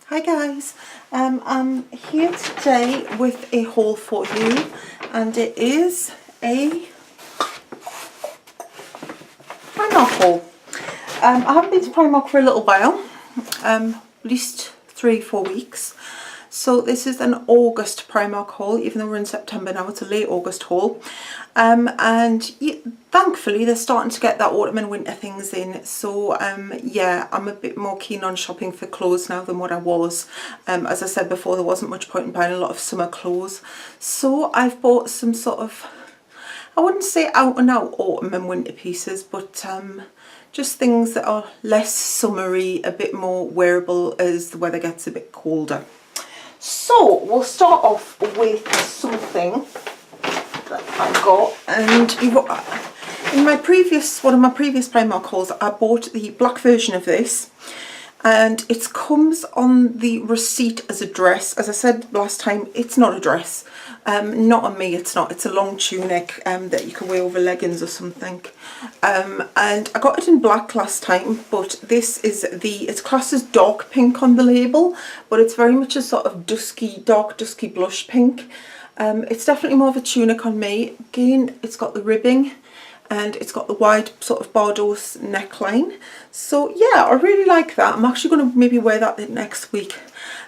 Hi guys, I'm here today with a haul for you, and it is a Primark haul. I haven't been to Primark for a little while, at least 3-4 weeks. So this is an August Primark haul, even though we're in September now, it's a late August haul. Thankfully they're starting to get that autumn and winter things in. So yeah, I'm a bit more keen on shopping for clothes now than what I was. As I said before, there wasn't much point in buying a lot of summer clothes. So I've bought some sort of, I wouldn't say out and out autumn and winter pieces, but just things that are less summery, a bit more wearable as the weather gets a bit colder. So we'll start off with something that I got, and in my previous, one of my previous Primark hauls, I bought the black version of this, and it comes on the receipt as a dress. As I said last time, it's not a dress. Not on me, it's not. It's a long tunic that you can wear over leggings or something. And I got it in black last time, but this is it's classed as dark pink on the label, but it's very much a sort of dusky, dark dusky blush pink. It's definitely more of a tunic on me. Again, it's got the ribbing and it's got the wide sort of Bordeaux neckline. So yeah, I really like that. I'm actually going to maybe wear that next week.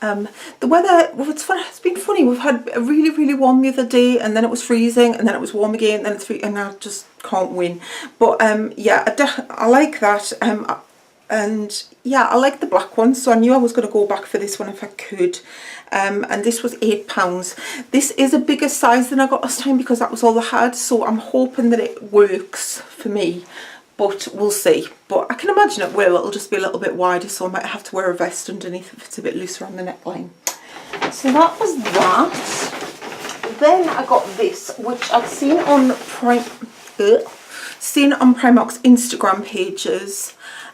The weather, well, it's been funny. We've had a really warm the other day, and then it was freezing, and then it was warm again, and then it's freezing, and I just can't win. But yeah, I like that. And yeah, I like the black one, so I knew I was going to go back for this one if I could. And this was £8. This is a bigger size than I got last time because that was all I had, so I'm hoping that it works for me, but we'll see. But I can imagine it will. It'll just be a little bit wider, so I might have to wear a vest underneath if it's a bit looser on the neckline. So that was that. Then I got this, which I'd seen on Primark's Instagram pages,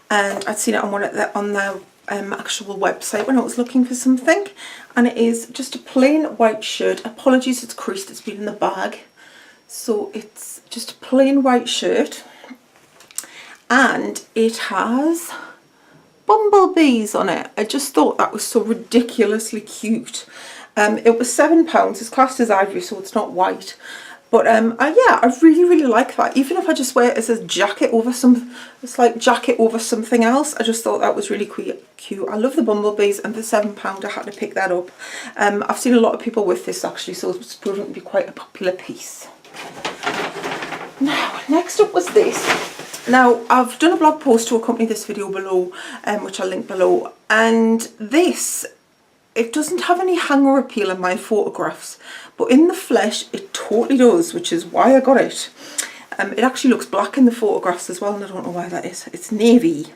and I'd seen it on their actual website when I was looking for something, and it is just a plain white shirt. Apologies, it's creased, it's been in the bag. So it's just a plain white shirt, and it has bumblebees on it. I just thought that was so ridiculously cute. It was £7. It's classed as ivory, so it's not white. But yeah, I really like that. Even if I just wear it as a jacket over it's like jacket over something else, I just thought that was really cute. I love the bumblebees, and for £7 I had to pick that up. I've seen a lot of people with this actually, so it's proven to be quite a popular piece. Now, next up was this. Now, I've done a blog post to accompany this video below, which I'll link below, and this, it doesn't have any hanger appeal in my photographs, but in the flesh it totally does, which is why I got it. It actually looks black in the photographs as well, and I don't know why that is. It's navy.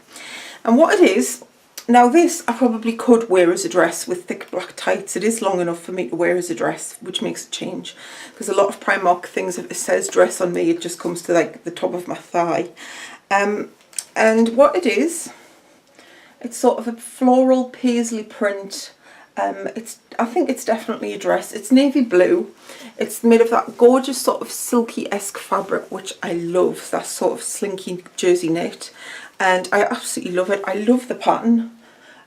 And what it is, now this I probably could wear as a dress with thick black tights. It is long enough for me to wear as a dress, which makes a change, because a lot of Primark things, if it says dress on me, it just comes to like the top of my thigh. And what it is, it's sort of a floral paisley print. I think it's definitely a dress. It's navy blue. It's made of that gorgeous sort of silky-esque fabric, which I love. That sort of slinky jersey knit, and I absolutely love it. I love the pattern.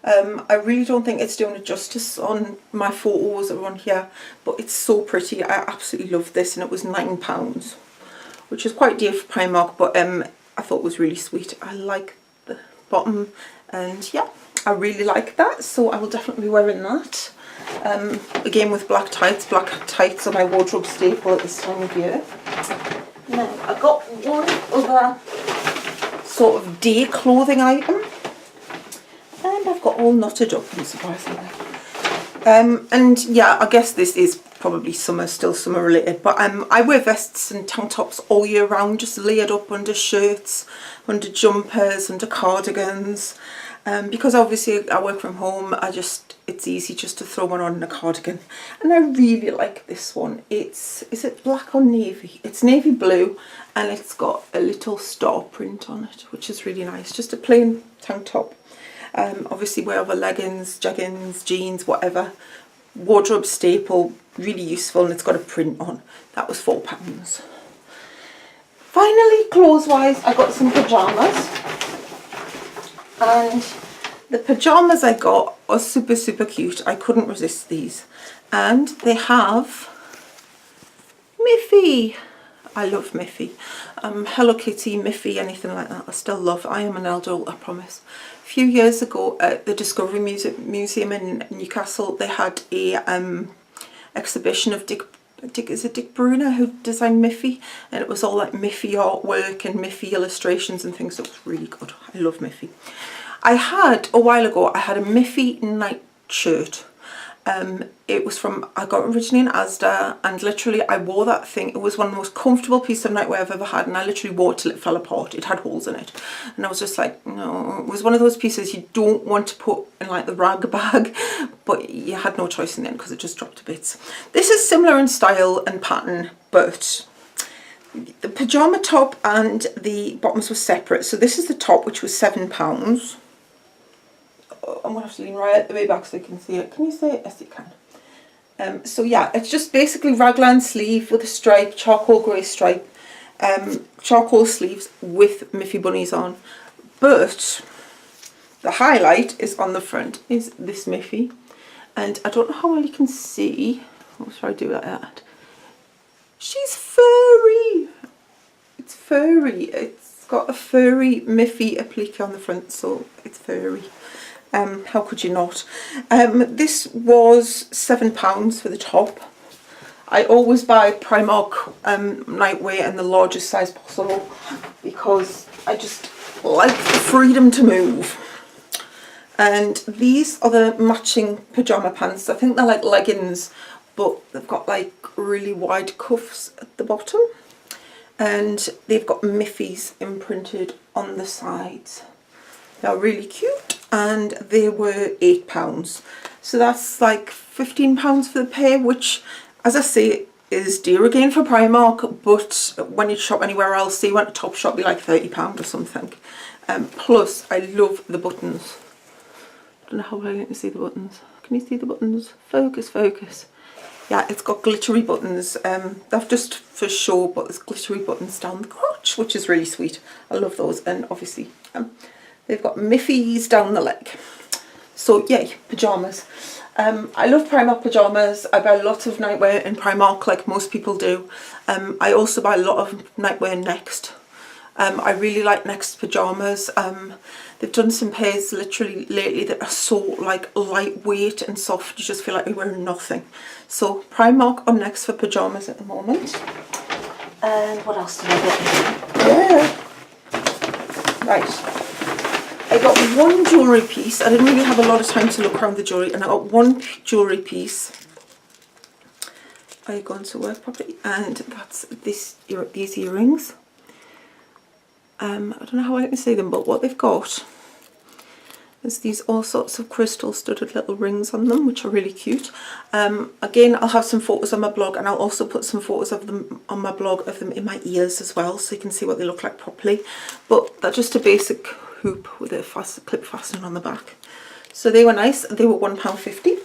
I really don't think it's doing it justice on my photos or on here, but it's so pretty. I absolutely love this, and it was £9, which is quite dear for Primark, but I thought it was really sweet. I like the bottom, and yeah, I really like that, so I will definitely be wearing that. Again with black tights. Black tights are my wardrobe staple at this time of year. Now, I got one other sort of day clothing item, and I've got all knotted up, unsurprisingly. And yeah, I guess this is probably still summer related, but I wear vests and tank tops all year round, just layered up under shirts, under jumpers, under cardigans. Because obviously I work from home, it's easy just to throw one on in a cardigan. And I really like this one. Is it black or navy? It's navy blue, and it's got a little star print on it, which is really nice. Just a plain tank top. Obviously wear over leggings, jeggings, jeans, whatever. Wardrobe staple, really useful, and it's got a print on. That was £4. Finally, clothes wise, I got some pyjamas. And The pyjamas I got are super, super cute. I couldn't resist these. And they have Miffy. I love Miffy. Hello Kitty, Miffy, anything like that. I still love. I am an adult, I promise. A few years ago at the Discovery Museum in Newcastle, they had a exhibition of Dick, is it Dick Bruner who designed Miffy? And it was all like Miffy artwork and Miffy illustrations and things. It was really good. I love Miffy. I had, a while ago, I had a Miffy night shirt. It was from, I got it originally in Asda, and literally I wore that thing. It was one of the most comfortable pieces of nightwear I've ever had, and I literally wore it till it fell apart. It had holes in it. And I was just like, no. It was one of those pieces you don't want to put in like the rag bag, but you had no choice in the end because it just dropped to bits. This is similar in style and pattern, but the pyjama top and the bottoms were separate. So this is the top, which was £7. I'm going to have to lean right at the way back so you can see it. Can you see it? Yes, you can. So yeah, it's just basically raglan sleeve with a stripe, charcoal grey stripe, charcoal sleeves with Miffy bunnies on. But the highlight is on the front, is this Miffy. And I don't know how well you can see. I'll try to do like that. She's furry. It's furry. It's got a furry Miffy applique on the front, so it's furry. How could you not? This was £7 for the top. I always buy Primark nightwear in the largest size possible because I just like the freedom to move. And these are the matching pyjama pants. I think they're like leggings, but they've got like really wide cuffs at the bottom. And they've got Miffys imprinted on the sides. They're really cute, and they were £8. So that's like £15 for the pair, which, as I say, is dear again for Primark, but when you shop anywhere else, say you went to Topshop, it'd be like £30 or something. Plus, I love the buttons. I don't know how well you can see the buttons. Can you see the buttons? Focus, focus. Yeah, it's got glittery buttons. They're just for show, but there's glittery buttons down the crotch, which is really sweet. I love those, and obviously they've got Miffys down the leg. So yay, pyjamas. I love Primark pyjamas. I buy lots of nightwear in Primark like most people do. I also buy a lot of nightwear Next. I really like Next pyjamas. They've done some pairs literally lately that are so like lightweight and soft, you just feel like you're wearing nothing. So Primark on Next for pyjamas at the moment. And what else did I get? Right. I got one jewellery piece. I didn't really have a lot of time to look around the jewellery, and I got one jewellery piece. Are you going to work properly? And that's these earrings. I don't know how I can say them, but what they've got is these all sorts of crystal studded little rings on them, which are really cute. Again, I'll have some photos on my blog, and I'll also put some photos of them on my blog of them in my ears as well, so you can see what they look like properly. But they're just a basic hoop with a clip fastening on the back. So they were nice. They were £1.50.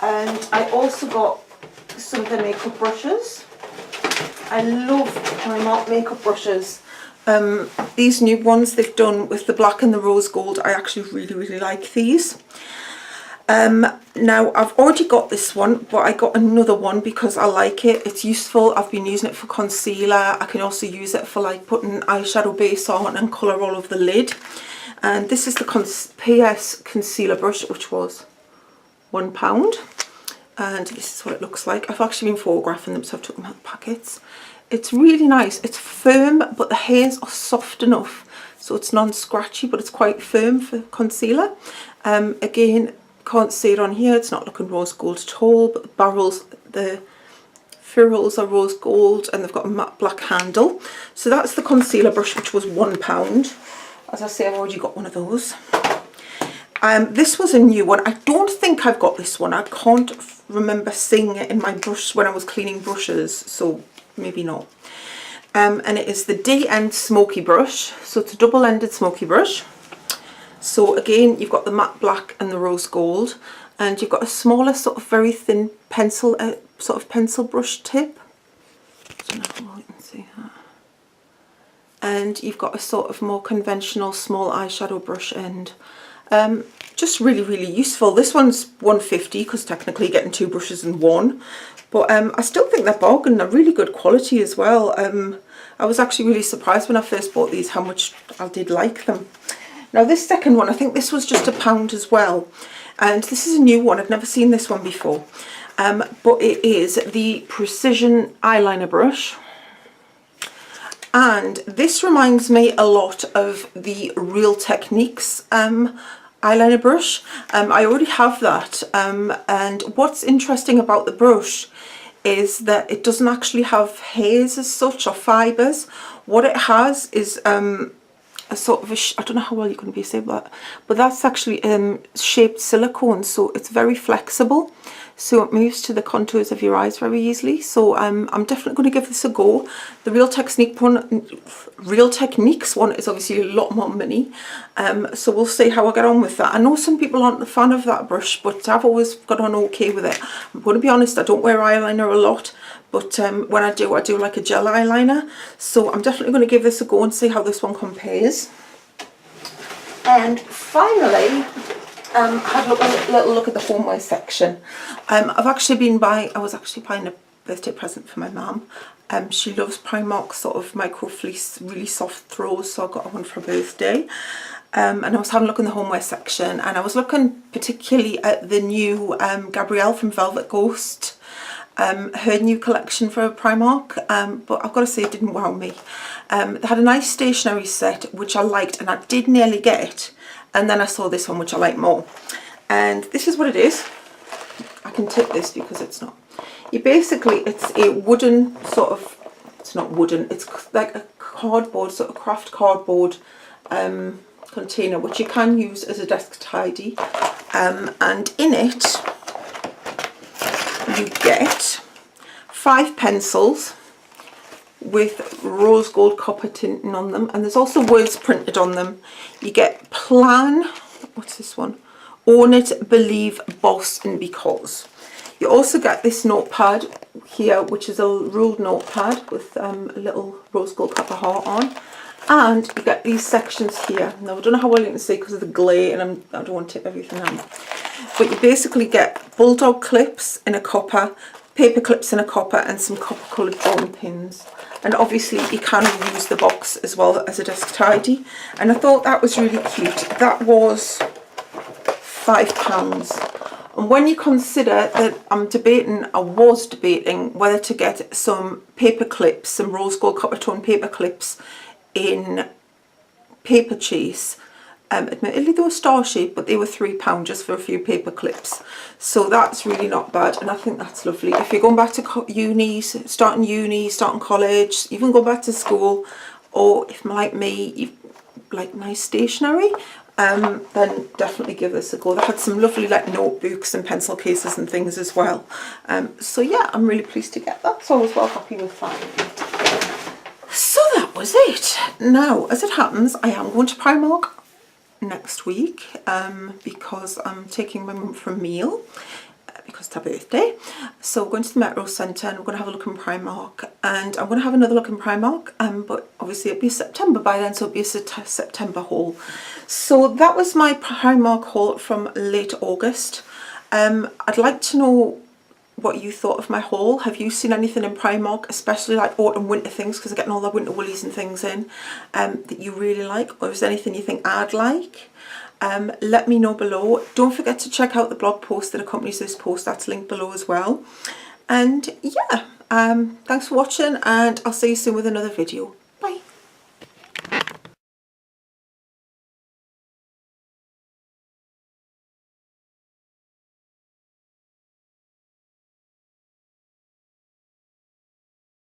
And I also got some of the makeup brushes. I love Primark makeup brushes. These new ones they've done with the black and the rose gold, I actually really like these. Now I've already got this one, but I got another one because I like it. It's useful. I've been using it for concealer. I can also use it for like putting an eyeshadow base on and colour all over the lid. And this is the PS concealer brush, which was £1. And this is what it looks like. I've actually been photographing them, so I've took them out of the packets. It's really nice. It's firm, but the hairs are soft enough, so it's non-scratchy, but it's quite firm for concealer. Again, can't see it on here. It's not looking rose gold at all, but the ferrules are rose gold, and they've got a matte black handle. So that's the concealer brush, which was £1. As I say, I've already got one of those. This was a new one. I don't think I've got this one. I can't remember seeing it in my brush when I was cleaning brushes, so maybe not. And it is the D-end smoky brush. So it's a double-ended smoky brush. So again, you've got the matte black and the rose gold, and you've got a smaller sort of very thin pencil, sort of pencil brush tip. I don't know how you can see that. And you've got a sort of more conventional small eyeshadow brush end. Just really useful. This one's £1.50 because technically getting 2 brushes in one, but I still think they're bargain. They're really good quality as well. I was actually really surprised when I first bought these how much I did like them. Now this second one, I think this was just £1 as well, and this is a new one. I've never seen this one before, but it is the Precision eyeliner brush. And this reminds me a lot of the Real Techniques eyeliner brush. I already have that, and what's interesting about the brush is that it doesn't actually have hairs as such or fibres. What it has is a sort of I don't know how well you're going to be able to say that, but that's actually shaped silicone, so it's very flexible, so it moves to the contours of your eyes very easily. So I'm definitely going to give this a go. The Real Techniques one is obviously a lot more money, so we'll see how I get on with that. I know some people aren't a fan of that brush, but I've always got on okay with it. I'm going to be honest, I don't wear eyeliner a lot, but when I do like a gel eyeliner, so I'm definitely going to give this a go and see how this one compares. And finally, I had a little look at the homeware section. I was actually buying a birthday present for my mum. She loves Primark sort of micro fleece, really soft throws, so I got her one for her birthday. And I was having a look in the homeware section, and I was looking particularly at the new Gabrielle from Velvet Ghost, her new collection for Primark, but I've got to say it didn't wow me. They had a nice stationery set which I liked, and I did nearly get, and then I saw this one which I like more. And this is what it is. I can tip this because it's not. It's a wooden sort of, it's not wooden, it's like a cardboard, sort of craft cardboard container, which you can use as a desk tidy, and in it you get 5 pencils with rose gold copper tinting on them, and there's also words printed on them. You get plan, what's this one? Own it, believe, boss, and because. You also get this notepad here, which is a ruled notepad with a little rose gold copper heart on, and you get these sections here. Now I don't know how well you can see because of the glare, and I don't want to tip everything out, but you basically get bulldog clips in a copper, paper clips in a copper, and some copper coloured drawing pins. And obviously you can use the box as well as a desk tidy, and I thought that was really cute. That was £5. And when you consider that I was debating whether to get some paper clips, some rose gold copper tone paper clips in paper chase. Admittedly they were star shaped, but they were £3 just for a few paper clips. So that's really not bad, and I think that's lovely. If you're going back to uni, starting college, even go back to school, or if like me, you like nice stationery, then definitely give this a go. They had some lovely like notebooks and pencil cases and things as well. So yeah, I'm really pleased to get that, so I was well happy with that. So that was it. Now, as it happens, I am going to Primark next week because I'm taking my mum for a meal because it's her birthday. So we're going to the Metro Centre and we're going to have a look in Primark, and I'm going to have another look in Primark, but obviously it'll be September by then, so it'll be a September haul. So that was my Primark haul from late August. I'd like to know what you thought of my haul. Have you seen anything in Primark, especially like autumn winter things, because I'm getting all the winter woolies and things in, that you really like, or is there anything you think I'd like? Let me know below. Don't forget to check out the blog post that accompanies this post, that's linked below as well. And yeah, thanks for watching, and I'll see you soon with another video.